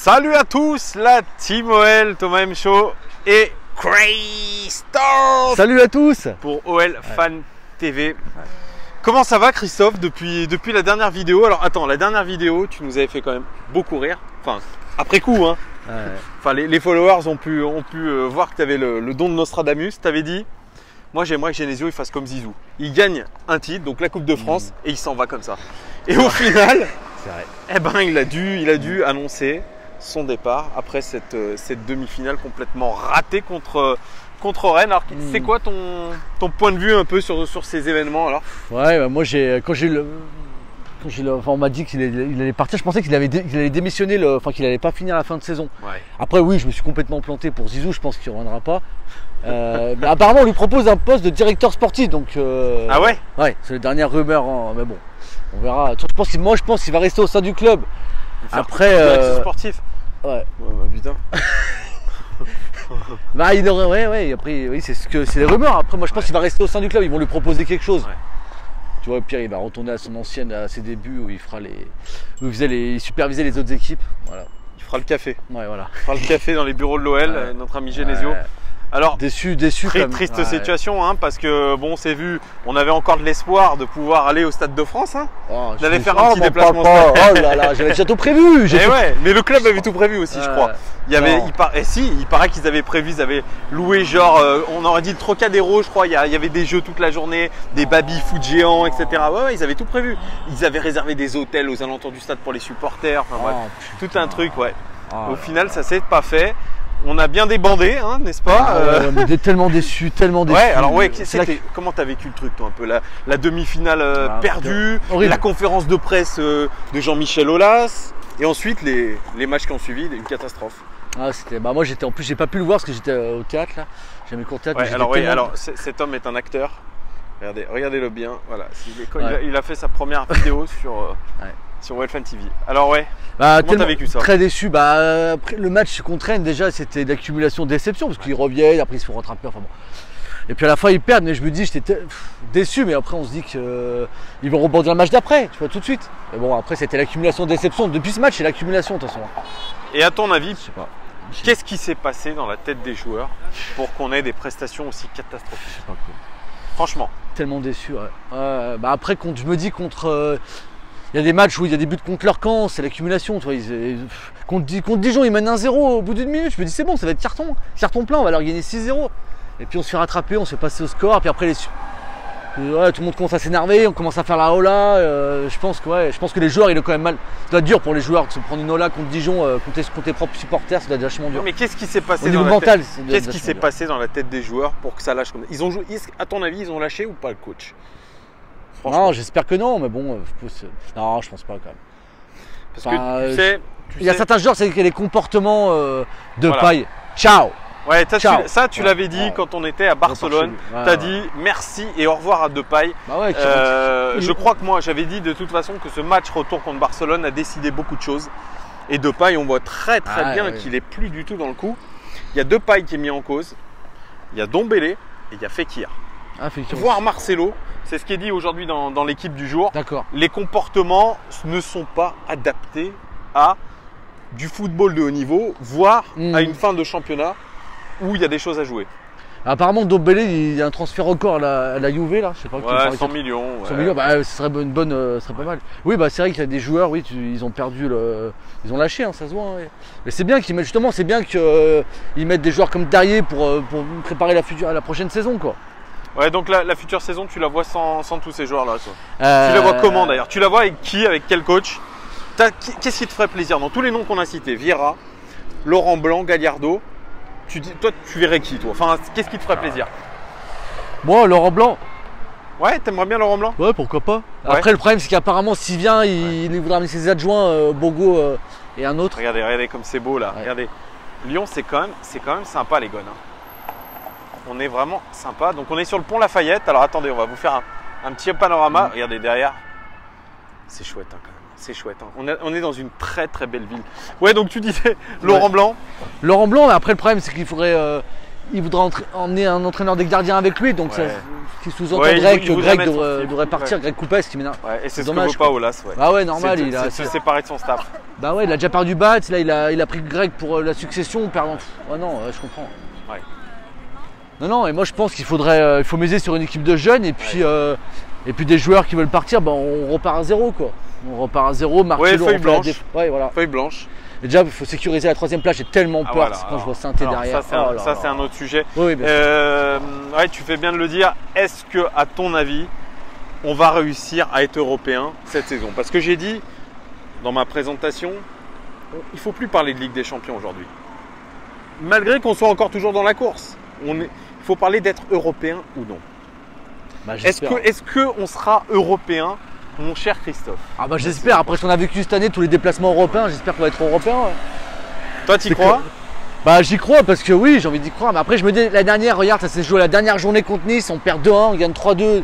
Salut à tous, la Team OL, Thomas M. Show et Christophe. Salut à tous pour OL Fan TV. Comment ça va Christophe depuis la dernière vidéo? Alors attends, la dernière vidéo, tu nous avais fait quand même beaucoup rire. Enfin, après coup, hein. Ouais. Enfin, les followers ont pu voir que tu avais le don de Nostradamus. Tu avais dit, moi j'aimerais que Genesio il fasse comme Zizou. Il gagne un titre, donc la Coupe de France, et il s'en va comme ça. Et au final, eh ben, il a dû annoncer son départ après cette demi-finale complètement ratée contre Rennes. Alors c'est quoi ton point de vue un peu sur ces événements alors? Ouais, bah moi on m'a dit qu'il allait partir, je pensais qu'il allait démissionner, qu'il allait pas finir la fin de saison. Ouais. Après oui, je me suis complètement planté pour Zizou, je pense qu'il ne reviendra pas. Mais apparemment on lui propose un poste de directeur sportif, donc ah ouais? Ouais, c'est la dernière rumeur, hein, mais bon, on verra. Moi je pense qu'il va rester au sein du club. Après directeur sportif. Ouais. Bah putain. Bah il aurait, ouais, après oui, c'est les rumeurs. Après moi je pense qu'il va rester au sein du club, ils vont lui proposer quelque chose. Ouais. Tu vois, Pierre il va retourner à ses débuts où il supervisait les autres équipes. Voilà. Il fera le café. Ouais, voilà. Il fera le café dans les bureaux de l'OL, notre ami Genesio. Ouais. Alors, déçu triste situation, hein, parce que bon, c'est vu, on avait encore de l'espoir de pouvoir aller au Stade de France, hein, d'aller faire un petit déplacement. Oh là là, j'avais déjà tout prévu. Ouais, mais le club avait tout prévu aussi, je crois. Il paraît qu'ils avaient prévu, ils avaient loué genre, on aurait dit le Trocadéro, je crois. Il y avait des jeux toute la journée, des baby-foot géants, etc. Ouais, ils avaient tout prévu. Ils avaient réservé des hôtels aux alentours du stade pour les supporters. Enfin bref, tout un truc, ouais. Au final, ça s'est pas fait. On a bien débandé, hein, n'est-ce pas? Tellement déçu. Ouais, alors ouais, comment t'as vécu le truc, toi, un peu la demi-finale perdue, la conférence de presse de Jean-Michel Aulas, et ensuite les matchs qui ont suivi, une catastrophe. Ah, moi j'étais, en plus j'ai pas pu le voir parce que j'étais au théâtre là. J'ai mes cours de théâtre. Ouais, alors cet homme est un acteur. Regardez-le bien. Voilà, il a fait sa première vidéo sur OL Fan TV. Alors ouais. Comment t'as vécu ça? Très déçu. Après le match contre Rennes, déjà c'était d'accumulation de déception parce qu'ils reviennent, après ils se font rattraper. Enfin bon. Et puis à la fin ils perdent, mais je me dis j'étais déçu, mais après on se dit qu'ils vont rebondir le match d'après, tu vois, tout de suite. Mais bon, après c'était l'accumulation de déception. Depuis ce match, c'est l'accumulation de toute façon. Et à ton avis, qu'est-ce qui s'est passé dans la tête des joueurs pour qu'on ait des prestations aussi catastrophiques? Je sais pas quoi. Franchement. Tellement déçu, ouais. Après, je me dis il y a des matchs où il y a des buts contre leur camp, c'est l'accumulation. Contre Dijon, ils mènent 1-0 au bout d'une minute. Je me dis, c'est bon, ça va être carton plein, on va leur gagner 6-0. Et puis on se fait rattraper, on se fait passer au score. Puis après, tout le monde commence à s'énerver, on commence à faire la hola. Je pense que les joueurs, il est quand même mal. Ça doit être dur pour les joueurs de se prendre une hola contre Dijon, contre tes propres supporters, ça doit être vachement dur. Mais qu'est-ce qui s'est passé dans la tête des joueurs pour que ça lâche comme ça? Ils ont joué, à ton avis, ils ont lâché ou pas le coach? Non, j'espère que non, mais bon, non, je pense pas quand même. Parce que tu sais, il y a certains joueurs, c'est les comportements de paille. Ciao. Ouais, tu l'avais dit quand on était à Barcelone. Tu as dit merci et au revoir à Depay. Je crois que moi, j'avais dit de toute façon que ce match retour contre Barcelone a décidé beaucoup de choses. Et Depay, on voit très bien qu'il est plus du tout dans le coup. Il y a Depay qui est mis en cause. Il y a Dombele et il y a Fekir. Voir Marcelo, c'est ce qui est dit aujourd'hui dans l'équipe du jour. D'accord. Les comportements ne sont pas adaptés à du football de haut niveau, voire à une fin de championnat où il y a des choses à jouer. Apparemment, Dombele, il y a un transfert record à la Juve là. Je sais pas. 100 millions. 100 millions, ce serait ce serait pas mal. Oui, c'est vrai qu'il y a des joueurs, ils ont perdu ils ont lâché, hein, ça se voit. Hein, mais c'est bien qu'ils mettent qu'ils mettent des joueurs comme Darrier pour préparer la prochaine saison, quoi. Ouais, donc la future saison, tu la vois sans tous ces joueurs-là, toi. Tu la vois comment d'ailleurs? Tu la vois avec qui? Avec quel coach? Qu'est-ce qui te ferait plaisir? Dans tous les noms qu'on a cités, Vieira, Laurent Blanc, Gallardo, toi, tu verrais qui, toi? Enfin, qu'est-ce qui te ferait plaisir? Moi, Laurent Blanc. Ouais, t'aimerais bien Laurent Blanc? Ouais, pourquoi pas. Ouais. Après, le problème, c'est qu'apparemment, s'il vient, il voudra amener ses adjoints, Bogo et un autre. Regardez comme c'est beau là. Ouais. Regardez. Lyon, c'est quand même sympa, les gars. On est vraiment sympa. Donc on est sur le pont Lafayette. Alors attendez, on va vous faire un petit panorama. Regardez derrière. C'est chouette hein, quand même. C'est chouette. Hein. On est dans une très belle ville. Ouais, donc tu disais Laurent Blanc. Laurent Blanc, après le problème c'est qu'il faudrait il voudra emmener un entraîneur des gardiens avec lui, donc Ouais. ce qui sous-entendrait que voudrait Greg mettre son devrait fils, partir, ouais. Greg Coupes, qui m'énerve. Ouais, et c'est ce que dommage, veut pas Aulas. Ouais. Bah ouais, normal, C'est il a. de se séparer de son staff. Bah ouais, il a déjà perdu Bat, là il a pris Greg pour la succession, perdant. Oh non, je comprends. Ouais. Non, et moi je pense qu'il faudrait, il faut miser sur une équipe de jeunes et puis des joueurs qui veulent partir, bah, on repart à zéro quoi. On repart à zéro, Marcelo, feuille on fait la blanche. Ouais, voilà. Feuille blanche. Et déjà, il faut sécuriser la troisième place, j'ai tellement peur Voilà, quand alors, je vois Saint-Étienne alors, derrière. Ça, c'est un autre sujet. Oui, bien sûr. Ouais, tu fais bien de le dire. Est-ce que, à ton avis, on va réussir à être européen cette saison? Parce que j'ai dit dans ma présentation, il ne faut plus parler de Ligue des Champions aujourd'hui. Malgré qu'on soit encore toujours dans la course, il faut parler d'être européen ou non. Bah, Est-ce qu'on sera européen, mon cher Christophe? Ah bah j'espère, après ce qu'on a vécu cette année, tous les déplacements européens, j'espère qu'on va être européen. Ouais. Toi, tu y crois? Bah j'y crois parce que oui, j'ai envie d'y croire. Mais après je me dis, la dernière, regarde, ça s'est joué la dernière journée contre Nice, on perd 2-1, on gagne 3-2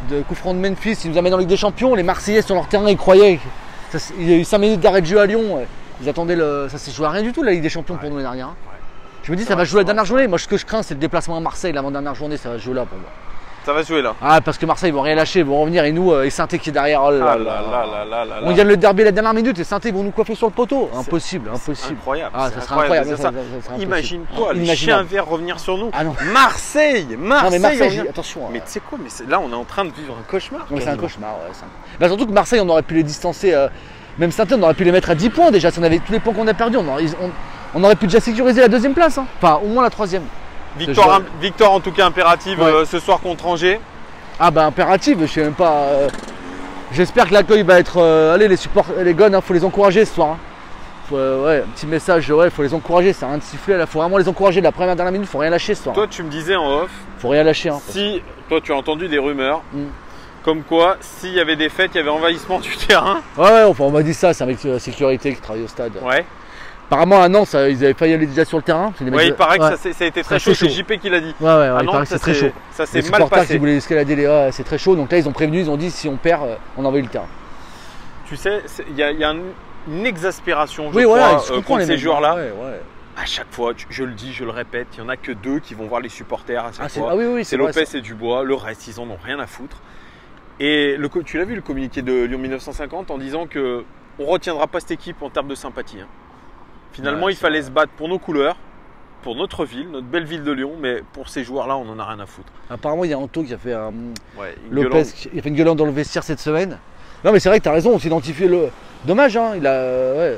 de coup franc de Memphis, ils nous amènent en Ligue des Champions. Les Marseillais sur leur terrain, ils croyaient. Il y a eu 5 minutes d'arrêt de jeu à Lyon. Ouais. Ils attendaient ça s'est joué à rien du tout la Ligue des Champions pour nous l'année dernière. Ouais. Je me dis, ça va jouer la dernière journée. Moi, ce que je crains, c'est le déplacement à Marseille, l'avant-dernière journée, ça va jouer là pour moi. Ça va se jouer là. Ah, parce que Marseille, ils vont rien lâcher, ils vont revenir et nous, et Saint-Étienne qui est derrière. Oh là là. On gagne le derby la dernière minute et Saint-Étienne vont nous coiffer sur le poteau. Impossible. Incroyable. Ah, ça serait incroyable. Imagine-toi, les chiens verts revenir sur nous. Ah non. Marseille. Non, mais Marseille, attention. Mais tu sais quoi, là, on est en train de vivre un cauchemar. C'est un cauchemar, ouais. Bah, surtout que Marseille, on aurait pu les distancer. Même Saint-Étienne, on aurait pu les mettre à 10 points déjà. Si on avait tous les points qu'on a perdus, on aurait pu déjà sécuriser la deuxième place. Hein. Enfin, au moins la troisième. Victoire en tout cas impérative ce soir contre Angers. Ah bah impérative, je sais même pas. J'espère que l'accueil va être. Allez les gones, faut les encourager ce soir. Hein. Ouais, un petit message, faut les encourager, c'est rien de siffler là, faut vraiment les encourager de la première dernière minute, faut rien lâcher ce soir. Toi tu me disais en off. Faut rien lâcher. Hein, si toi tu as entendu des rumeurs. Comme quoi, s'il y avait des fêtes, il y avait envahissement du terrain. Ouais, enfin, on m'a dit ça, c'est avec la sécurité qui travaille au stade. Ouais. Apparemment à Nantes, ils avaient failli aller déjà sur le terrain. Ouais, il paraît que ça a été très chaud, c'est JP qui l'a dit. Ouais, il paraît que c'est très chaud. Ça s'est mal passé. Les supporters qui voulaient escalader c'est très chaud. Donc là, ils ont prévenu, ils ont dit si on perd, on envahit le terrain. Tu sais, il y a une exaspération, je crois, contre ces joueurs-là. Ouais. À chaque fois, je le dis, je le répète, il n'y en a que 2 qui vont voir les supporters à chaque fois. Oui, c'est Lopez et Dubois, le reste, ils en ont rien à foutre. Et tu l'as vu le communiqué de Lyon 1950 en disant que on retiendra pas cette équipe en termes de sympathie. Hein. Finalement, il fallait se battre pour nos couleurs, pour notre ville, notre belle ville de Lyon, mais pour ces joueurs-là, on en a rien à foutre. Apparemment, il y a Anto qui a fait Lopez, il a fait une gueulante dans le vestiaire cette semaine. Non, mais c'est vrai que tu as raison, on s'est identifié le. Dommage, hein, il a.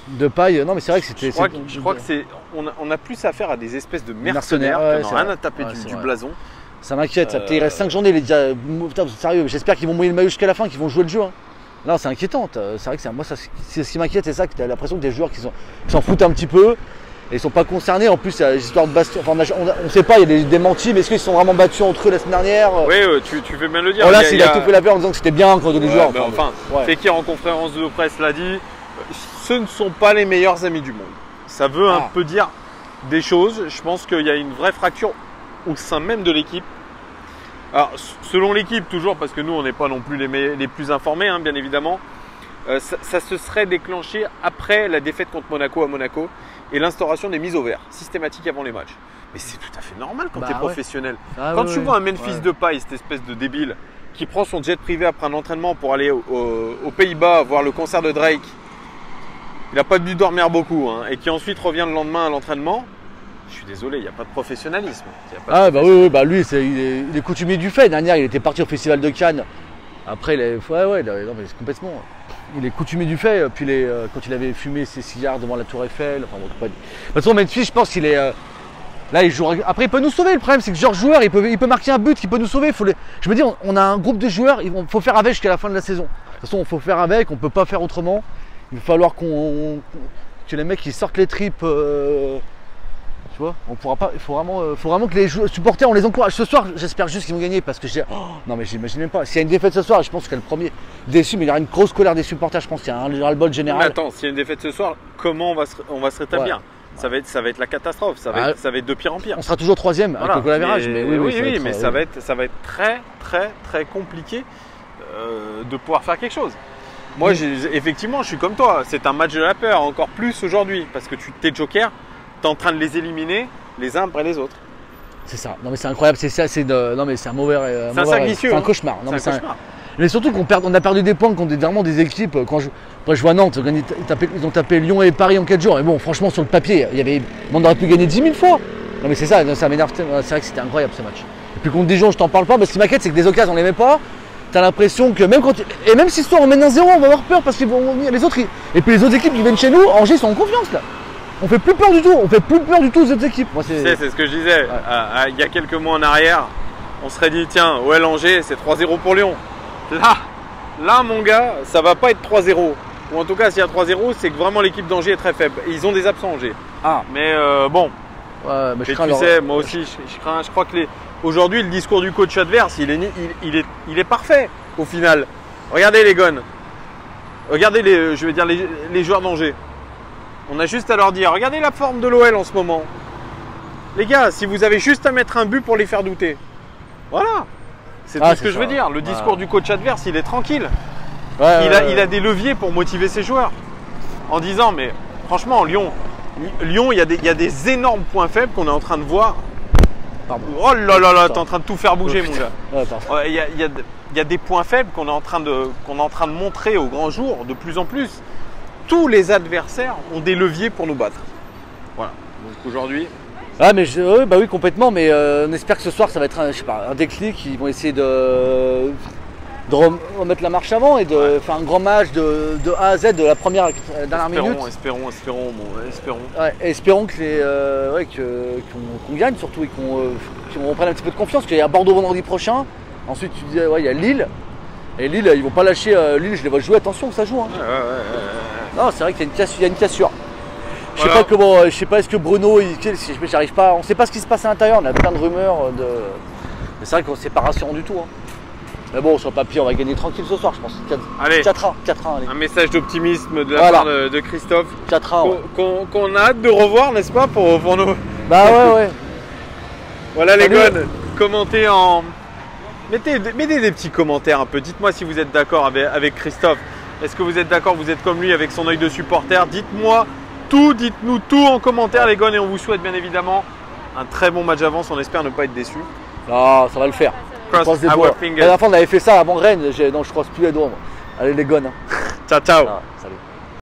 De paille. Non, mais c'est vrai que c'était. Je crois que c'est. On a plus affaire à des espèces de mercenaires qui n'ont rien à taper du blason. Ça m'inquiète, il reste 5 journées, il est déjà. Putain, sérieux, j'espère qu'ils vont mouiller le maillot jusqu'à la fin, qu'ils vont jouer le jeu. Hein. Là, c'est inquiétant. C'est vrai que moi, c'est ce qui m'inquiète, c'est ça, que tu as l'impression que des joueurs qui s'en foutent un petit peu et ils sont pas concernés. En plus, il y a des histoires de baston. Enfin, on ne sait pas, il y a des démentis, mais est-ce qu'ils se sont vraiment battus entre eux la semaine dernière? Oui, tu fais bien le dire. Là, il a tout fait la paix en disant que c'était bien quand les joueurs. Fekir en conférence de presse l'a dit, ce ne sont pas les meilleurs amis du monde. Ça veut un peu dire des choses. Je pense qu'il y a une vraie fracture au sein même de l'équipe. Alors, selon l'équipe, toujours, parce que nous, on n'est pas non plus les plus informés, hein, bien évidemment, ça se serait déclenché après la défaite contre Monaco à Monaco et l'instauration des mises au vert systématiques avant les matchs. Mais c'est tout à fait normal quand tu es professionnel. Quand tu vois un Memphis de paille, cette espèce de débile, qui prend son jet privé après un entraînement pour aller aux Pays-Bas voir le concert de Drake, il n'a pas dû dormir beaucoup, hein, et qui ensuite revient le lendemain à l'entraînement. Je suis désolé, il n'y a pas de professionnalisme. Lui, il est coutumier du fait. Dernière, il était parti au Festival de Cannes. Après, non, mais c'est complètement. Il est coutumier du fait. Puis quand il avait fumé ses cigares devant la Tour Eiffel. Enfin, bon, de toute façon, Memphis, je pense qu'il est. Là, il joue. Après, il peut nous sauver. Le problème, c'est que ce genre de joueur, il peut marquer un but, qui peut nous sauver. Je me dis, on a un groupe de joueurs. Il faut faire avec jusqu'à la fin de la saison. De toute façon, il faut faire avec. On ne peut pas faire autrement. Il va falloir que les mecs ils sortent les tripes. Tu vois, on pourra pas. Il faut vraiment que les supporters, on les encourage. Ce soir, j'espère juste qu'ils vont gagner parce que non, mais j'imagine même pas. S'il y a une défaite ce soir, je pense que le premier déçu, mais il y aura une grosse colère des supporters. Je pense qu'il y a un ras-le-bol général. Mais attends, s'il y a une défaite ce soir, comment on va se rétablir? Ça va être la catastrophe. Ça va être de pire en pire. On sera toujours troisième avec le goal average. Mais ça va être très, très, très compliqué de pouvoir faire quelque chose. Moi, effectivement, je suis comme toi. C'est un match de la peur, encore plus aujourd'hui, parce que t'es joker. Tu es en train de les éliminer les uns après les autres. C'est ça. Non mais c'est incroyable. C'est ça. Non mais c'est un mauvais. C'est un cercle vicieux. C'est un hein. cauchemar. Non, C'est un cauchemar. Mais surtout on a perdu des points contre vraiment des équipes. Après, je vois Nantes, ils ont tapé Lyon et Paris en 4 jours. Et bon, franchement, sur le papier, on aurait pu gagner 10 000 fois. Non mais c'est ça m'énerve. C'est vrai que c'était incroyable ce match. Et puis contre Dijon, je t'en parle pas. Parce que ce qui m'inquiète, c'est que des occasions, on les met pas. T'as l'impression que même même si ce soir on mène 1-0, on va avoir peur parce que les autres. Et puis les autres équipes qui viennent chez nous, Angers sont en confiance là. On fait plus peur du tout. On fait plus peur du tout aux autres équipes. Moi, c'est ce que je disais. Ouais. Il y a quelques mois en arrière, on serait dit tiens, ouais, Angers, c'est 3-0 pour Lyon. Là, mon gars, ça va pas être 3-0. Ou en tout cas, s'il y a 3-0, c'est que vraiment l'équipe d'Angers est très faible. Et ils ont des absents, Angers. Ah. Mais bon. Ouais, mais tu sais, moi aussi, je crains. Je crois que aujourd'hui, le discours du coach adverse, il est parfait au final. Regardez les gones. Regardez les joueurs d'Angers. On a juste à leur dire, regardez la forme de l'OL en ce moment. Les gars, si vous avez juste à mettre un but pour les faire douter. Voilà. C'est tout ce que je veux dire. Le discours du coach adverse, il est tranquille. Il a des leviers pour motiver ses joueurs. En disant, mais franchement, Lyon, il y a des énormes points faibles qu'on est en train de voir. Pardon. Oh là là là, t'es en train de tout faire bouger, mon gars. Ouais, Il y a des points faibles qu'on est en train de montrer au grand jour de plus en plus. Tous les adversaires ont des leviers pour nous battre. Voilà. Donc aujourd'hui. Ah mais bah oui complètement, mais on espère que ce soir ça va être un déclic. Ils vont essayer de remettre la marche avant et de faire un grand match de A à Z de la première à la dernière minute. Espérons. Ouais, espérons qu'on gagne surtout et qu'on reprenne un petit peu de confiance. Qu'il y a Bordeaux vendredi prochain. Ensuite tu dis il y a Lille. Et Lille, ils vont pas lâcher. Lille, je les vois jouer. Attention que ça joue. Hein. Non, c'est vrai qu'il y a une cassure. Je sais pas comment. Je sais pas est-ce que Bruno, j'arrive pas. On sait pas ce qui se passe à l'intérieur. On a plein de rumeurs Mais c'est vrai que c'est pas rassurant du tout. Hein. Mais bon, sur le papier, on va gagner tranquille ce soir, je pense. 4-1. Allez. Un message d'optimisme de la part de Christophe. 4-1. Ouais. Qu'on a hâte de revoir, n'est-ce pas, pour nous. Bah ouais. Voilà. Salut. Les gones. Commentez en. Mettez des petits commentaires un peu. Dites-moi si vous êtes d'accord avec Christophe. Est-ce que vous êtes d'accord, vous êtes comme lui avec son œil de supporter? Dites-moi tout, dites-nous tout en commentaire, les gones, et on vous souhaite bien évidemment un très bon match d'avance. On espère ne pas être déçus. Ah, ça va le faire. Cross our fingers. La dernière fois, on avait fait ça avant Rennes. Non, je croise plus les doigts. Allez, les gones. Hein. Ciao. Salut.